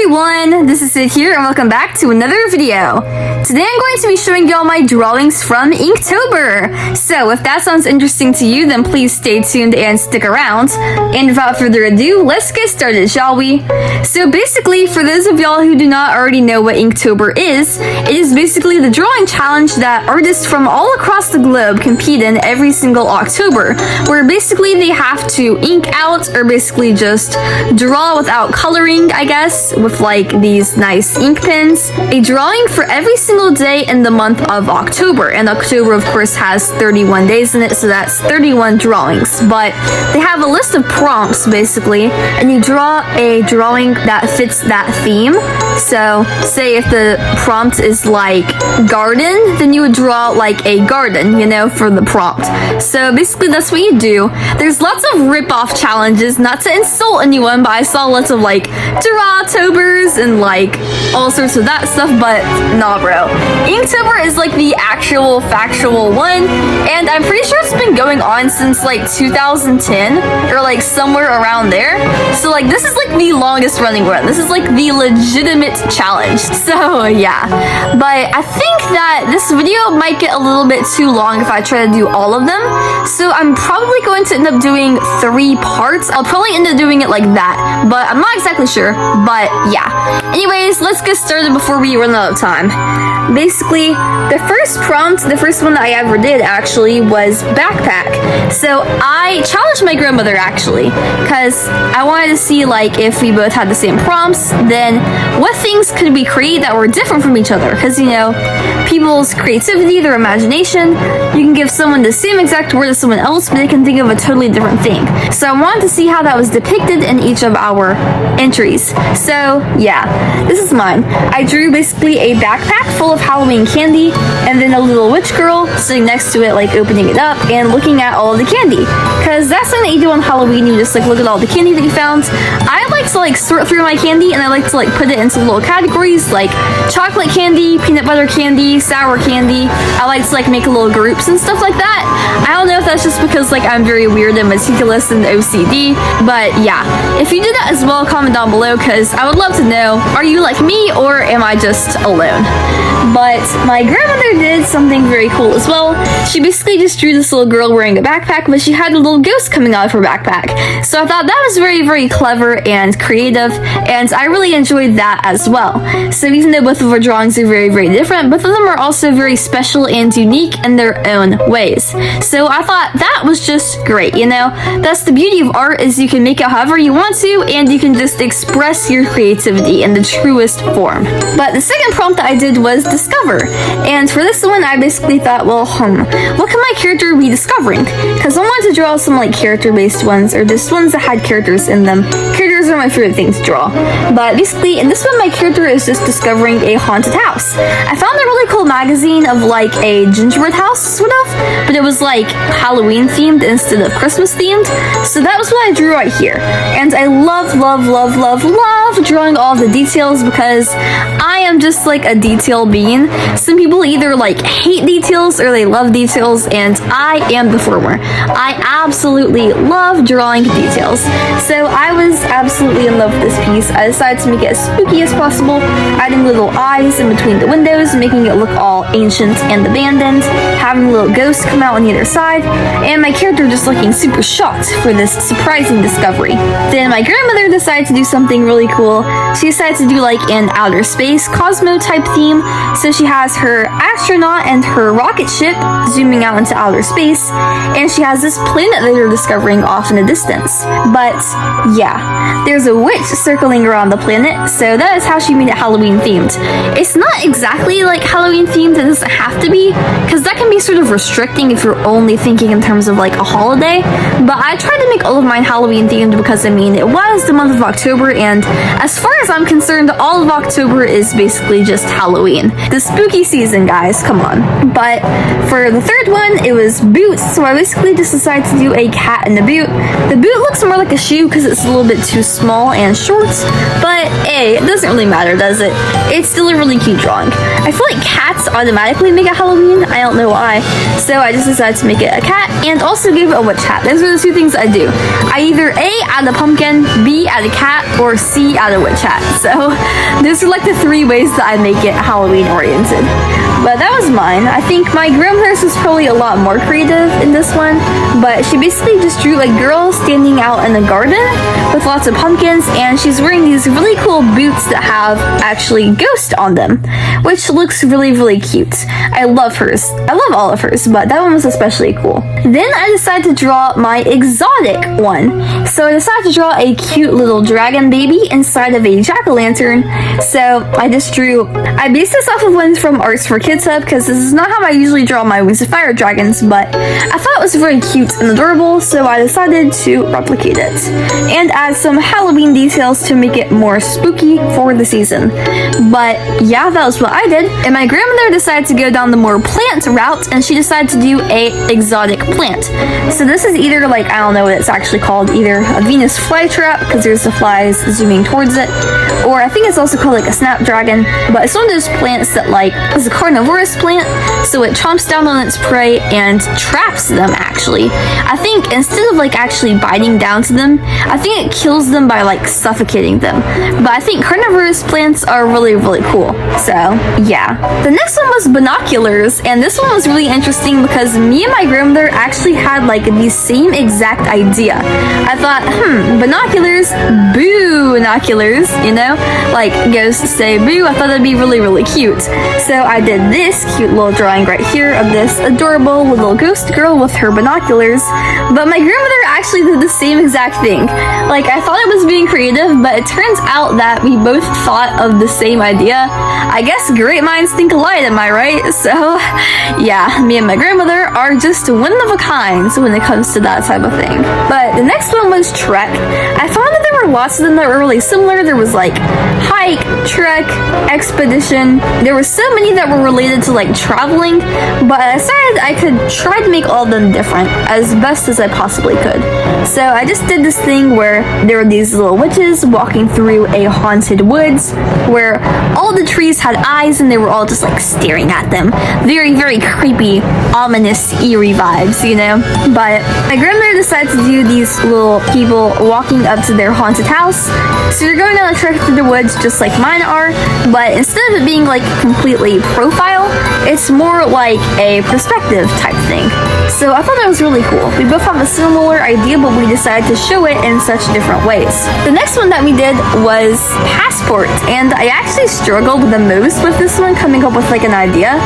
everyone, this is Sid here and welcome back to another video. Today I'm going to be showing you all my drawings from Inktober. So if that sounds interesting to you, then please stay tuned and stick around. And without further ado, let's get started, shall we? So basically, for those of y'all who do not already know what Inktober is, it is basically the drawing challenge that artists from all across the globe compete in every single October, where basically they have to ink out or basically just draw without coloring, I guess, with like these nice ink pens. A drawing for every single day in the month of October, and October of course has 31 days in it, so that's 31 drawings. But they have a list of prompts basically, and you draw a drawing that fits that theme. So say if the prompt is like garden, then you would draw like a garden, you know, for the prompt. So basically that's what you do. There's lots of rip-off challenges, not to insult anyone, but I saw lots of like Drawtobers and like all sorts of that stuff, but nah bro. Inktober is like the actual factual one, and I'm pretty sure it's been going on since like 2010 or like somewhere around there. So like this is like the longest running one. This is like the legitimate challenge. So yeah, but I think that this video might get a little bit too long if I try to do all of them. So I'm probably going to end up doing 3 parts. I'll probably end up doing it like that, but I'm not exactly sure. But yeah. Anyways, let's get started before we run out of time. Basically, the first prompt, the first one that I ever did actually was backpack. So I challenged my grandmother actually, because I wanted to see like if we both had the same prompts, then what things could we create that were different from each other? Because, you know, people's creativity, their imagination, you can give someone the same exact word as someone else, but they can think of a totally different thing. So I wanted to see how that was depicted in each of our entries. So yeah, this is mine. I drew basically a backpack full of Halloween candy, and then a little witch girl sitting next to it, like opening it up and looking at all of the candy. Because that's something that you do on Halloween, you just like look at all the candy that you found. I like to like sort through my candy, and I like to like put it into little categories like chocolate candy, peanut butter candy, sour candy. I like to like make little groups and stuff like that. I don't know if that's just because like I'm very weird and meticulous and OCD, but yeah. If you do that as well, comment down below, because I would love to know, are you like me or am I just alone? But my grandmother did something very cool as well. She basically just drew this little girl wearing a backpack, but she had a little ghost coming out of her backpack. So I thought that was very, very clever and creative, and I really enjoyed that as well. So even though both of our drawings are very, very different, both of them are also very special and unique in their own ways. So I thought that was just great, you know? That's the beauty of art, is you can make it however you want to, and you can just express your creativity in the truest form. But the second prompt that I did was discover. And for this one, I basically thought, well, what can my character be discovering? Because I wanted to draw some like character-based ones, or just ones that had characters in them. Characters are my favorite things to draw. But basically, in this one, my character is just discovering a haunted house. I found a really cool magazine of like a gingerbread house, sort of, but it was like Halloween themed instead of Christmas themed. So that was what I drew right here. And I love drawing all the details, because I am just like a detail bean. Some people either like hate details or they love details, and I am the former. I absolutely love drawing details. So I was absolutely in love with this piece. I decided to make it as spooky as possible, adding little eyes in between the windows, making it look all ancient and abandoned, having a little ghost come out on the other side, and my character just looking super shocked for this surprising discovery. Then my grandmother decided to do something really cool. She decided to do like an outer space Cosmo type theme. So she has her astronaut and her rocket ship zooming out into outer space, and she has this planet that they're discovering off in the distance. But yeah, there's a witch circling around the planet, so that is how she made it Halloween themed. It's not exactly like Halloween themed, it doesn't have to be, because that can be sort of restricting if you're only thinking in terms of like a holiday. But I tried to make all of mine Halloween themed because, I mean, it was the month of October, and as far as I'm concerned, all of October is basically just Halloween. The spooky season, guys, come on. But for the third one, it was boots, so I basically just decided to do a cat in a boot. The boot looks more like a shoe because it's a little bit too small and short, but hey, it doesn't really matter, does it? It's still a really cute drawing. I feel like cats automatically make it Halloween. I don't know why. So I just decided to make it a cat and also give it a witch hat. Those are the two things I do. I either A, add a pumpkin, B, add a cat, or C, add a witch hat. So those are like the three ways that I make it Halloween oriented. But that was mine. I think my grandmother's was probably a lot more creative in this one, but she basically just drew a girl standing out in the garden with lots of pumpkins, and she's wearing these really cool boots that have actually ghosts on them, which looks really, really cute. I love hers. I love all of hers, but that one was especially cool. Then I decided to draw my exotic one. So I decided to draw a cute little dragon baby inside of a jack-o'-lantern. So I based this off of ones from Arts for Kids Hub, because this is not how I usually draw my Wings of Fire dragons, but I thought it was very cute and adorable, so I decided to replicate it and add some Halloween details to make it more spooky for the season. But yeah, that was what I did. And my grandmother decided to go down the more plant route, and she decided to do a exotic plant. So this is either like, I don't know what it's actually called, either a Venus flytrap, because there's the flies zooming towards it, or I think it's also called like a snapdragon, but it's one of those plants that like is a carnivorous plant, so it chomps down on its prey and traps them actually. I think instead of like actually biting down to them, I think it kills them by like suffocating them. But I think carnivorous plants are really, really cool. So yeah. The next one was binoculars, and this one was really interesting because me and my grandmother actually had like the same exact idea. I thought, binoculars, boo binoculars, you know? Like ghosts say boo. I thought that'd be really, really cute. So I did this cute little drawing right here of this adorable little ghost girl with her binoculars, but my grandmother actually did the same exact thing. Like, I thought it was being creative, but it turns out that we both thought of the same idea. I guess great minds think alike, am I right? So yeah, me and my grandmother are just one of a kind when it comes to that type of thing. But the next one was trek. I found that there were lots of them that were really similar. There was like hike, trek, expedition. There were so many that were related to like traveling, but I decided I could try to make all of them different as best as I possibly could. So I just did this thing where there were these little witches walking through a haunted woods where all the trees had eyes and they were all just like staring at them. Very, very creepy, ominous, eerie vibes, you know? But my grandmother decided to do these little people walking up to their haunted house. So you're going on a trek through the woods just like mine are, but instead of it being like completely profile, it's more like a perspective type thing. So I thought that was really cool. We both have a similar idea, but we decided to show it in such different ways. The next one that we did was passport, and I actually struggled the most with this one, coming up with like an idea,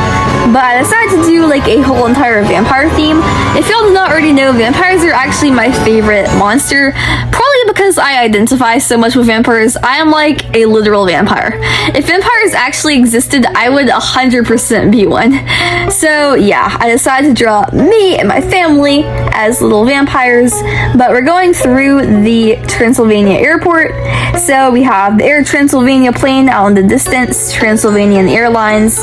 but I decided to do like a whole entire vampire theme. If y'all do not already know, vampires are actually my favorite monster, probably because I identify so much with vampires. I am like a literal vampire. If vampires actually existed, I would 100% be one. So yeah, I decided to draw me and my family as little vampires, but we're going through the Transylvania airport. So we have the Air Transylvania plane out in the distance, Transylvanian Airlines.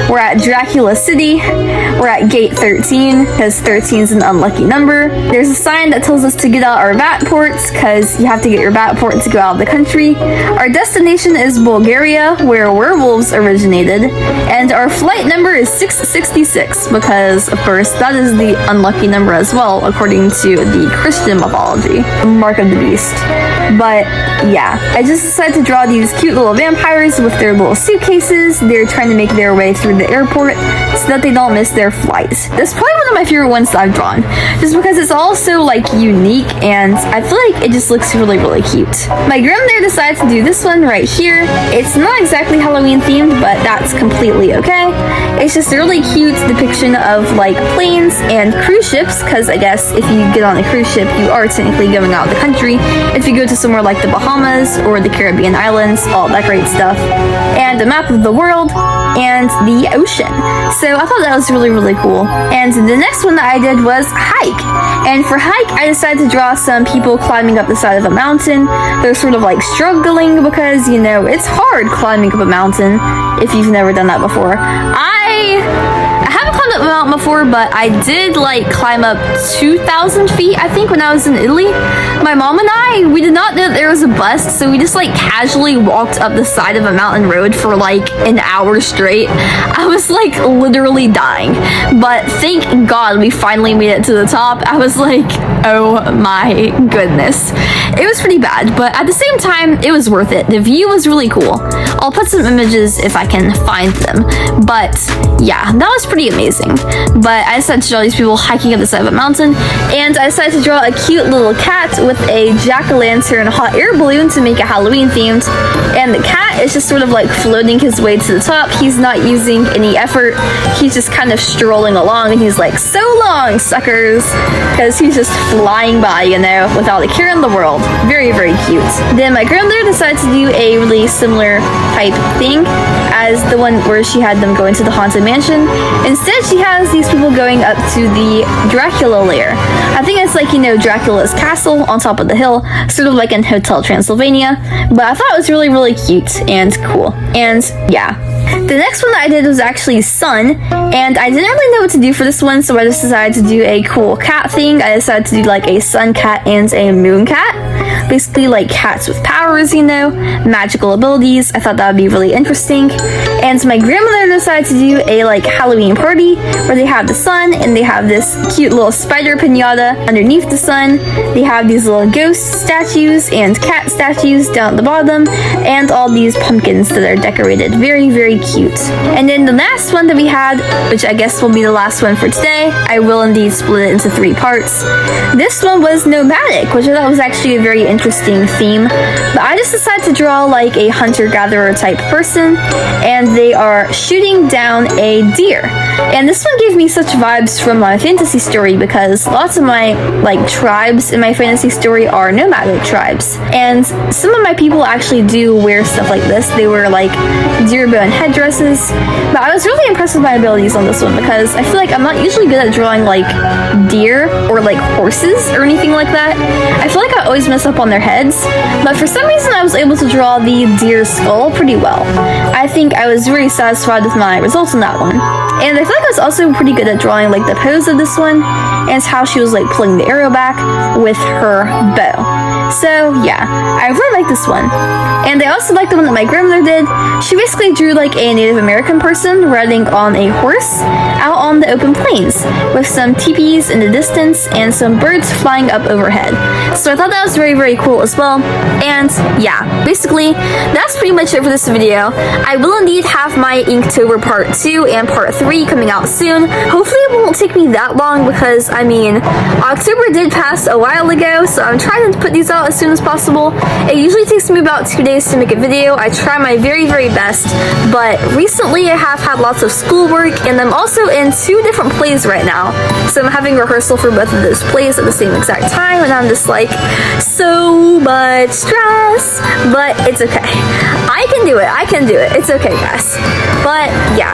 We're at Dracula City. We're at gate 13 because 13 is an unlucky number. There's a sign that tells us to get out our VAT ports because you have to get your VAT port to go out of the country. Our destination is Bulgaria, where werewolves originated, and our flight number is 666 because, of course, that is the unlucky number as well, according to the Christian mythology, Mark of the Beast. But yeah, I just decided to draw these cute little vampires with their little suitcases. They're trying to make their way through the airport so that they don't miss their flight. That's probably one of my favorite ones that I've drawn, just because it's all so like unique, and I feel like it just looks really, really cute. My grandmother decided to do this one right here. It's not exactly Halloween themed, but that's completely okay. It's just a really cute depiction of like planes and cruise ships, because I guess if you get on a cruise ship, you are technically going out of the country. If you go to somewhere like the Bahamas or the Caribbean islands, all that great stuff, and a map of the world and the ocean. So I thought that was really, really cool. And the next one that I did was hike. And for hike, I decided to draw some people climbing up the side of a mountain. They're sort of like struggling because, you know, it's hard climbing up a mountain if you've never done that before. I haven't climbed up a mountain before, but I did like climb up 2,000 feet, I think, when I was in Italy. My mom and I, we did not know that there was a bus, so we just like casually walked up the side of a mountain road for like an hour straight. I was like literally dying, but thank God we finally made it to the top. I was like, oh my goodness. It was pretty bad, but at the same time, it was worth it. The view was really cool. I'll put some images if I can find them, but yeah, that was pretty amazing. But I decided to draw these people hiking up the side of a mountain, and I decided to draw a cute little cat with a jack-o'-lantern hot air balloon to make it Halloween themed, and the cat is just sort of like floating his way to the top. He's not using any effort. He's just kind of strolling along, and he's like, so long, suckers, because he's just flying by, you know, without a care in the world. Very, very cute. Then my grandmother decided to do a really similar type thing as the one where she had them go into the haunted mansion. Instead, she has these people going up to the Dracula lair. I think it's like, you know, Dracula's castle on top of the hill, sort of like in Hotel Transylvania, but I thought it was really, really cute and cool. And yeah. The next one that I did was actually sun, and I didn't really know what to do for this one, so I just decided to do a cool cat thing. I decided to do like a sun cat and a moon cat. Basically like cats with powers, you know, magical abilities. I thought that would be really interesting. And my grandmother decided to do a like Halloween party where they have the sun and they have this cute little spider pinata underneath the sun. They have these little ghost statues and cat statues down at the bottom, and all these pumpkins that are decorated. Very, very cute. And then the last one that we had, which I guess will be the last one for today, I will indeed split it into 3 parts. This one was nomadic, which I thought was actually a very interesting theme, but I just decided to draw like a hunter-gatherer type person, and they are shooting down a deer. And this one gave me such vibes from my fantasy story, because lots of my like tribes in my fantasy story are nomadic tribes, and some of my people actually do wear stuff like this. They wear like deer bone headdresses, but I was really impressed with my abilities on this one, because I feel like I'm not usually good at drawing like deer or like horses or anything like that. I feel like I always mess up on their heads, but for some reason I was able to draw the deer skull pretty well. I think I was very satisfied with my results on that one. And I feel like I was also pretty good at drawing like the pose of this one, and how she was like pulling the arrow back with her bow. So yeah, I really like this one. And I also like the one that my grandmother did. She basically drew like a Native American person riding on a horse out on the open plains with some teepees in the distance and some birds flying up overhead. So I thought that was very, very cool as well. And yeah, basically that's pretty much it for this video. I will indeed have my Inktober part 2 and part 3 coming out soon. Hopefully it won't take me that long, because I mean, October did pass a while ago, so I'm trying to put these out as soon as possible. It usually takes me about 2 days to make a video. I try my very, very best, but recently I have had lots of schoolwork, and I'm also in 2 different plays right now, so I'm having rehearsal for both of those plays at the same exact time, and I'm just like, so much stress, but it's okay. I can do it, it's okay, guys. But yeah,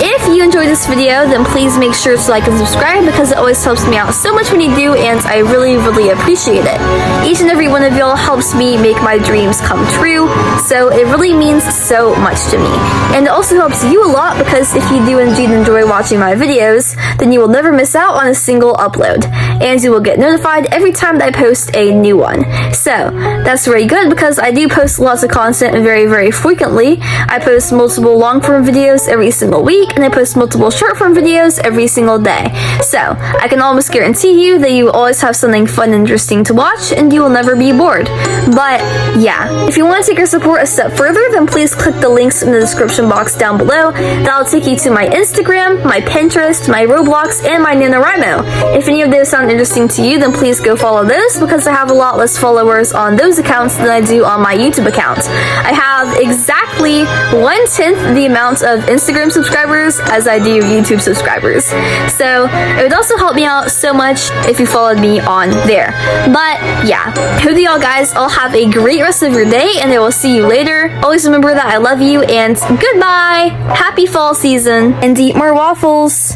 if you enjoyed this video, then please make sure to like and subscribe, because it always helps me out so much when you do, and I really, really appreciate it. Each and every one of y'all helps me make my dreams come true, so it really means so much to me. And it also helps you a lot, because if you do indeed enjoy watching my videos, then you will never miss out on a single upload, and you will get notified every time that I post a new one. So that's very good, because I do post lots of content very, very frequently. I post multiple long-form videos every single week, and I post multiple short-form videos every single day. So I can almost guarantee you that you will always have something fun and interesting to watch, and you will never be bored. But yeah, if you want to take your support a step further, then please click the links in the description box down below. That'll take you to my Instagram, my Pinterest, my Roblox, and my NaNoWriMo. If any of those sound interesting to you, then please go follow those, because I have a lot less followers on those accounts than I do on my YouTube account. I have exactly 1/10 the amount of Instagram subscribers as I do YouTube subscribers. So it would also help me out so much if you followed me on there. But yeah, hope y'all guys all have a great rest of your day, and I will see you later. Always remember that I love you, and goodbye! Happy fall season, and eat more waffles!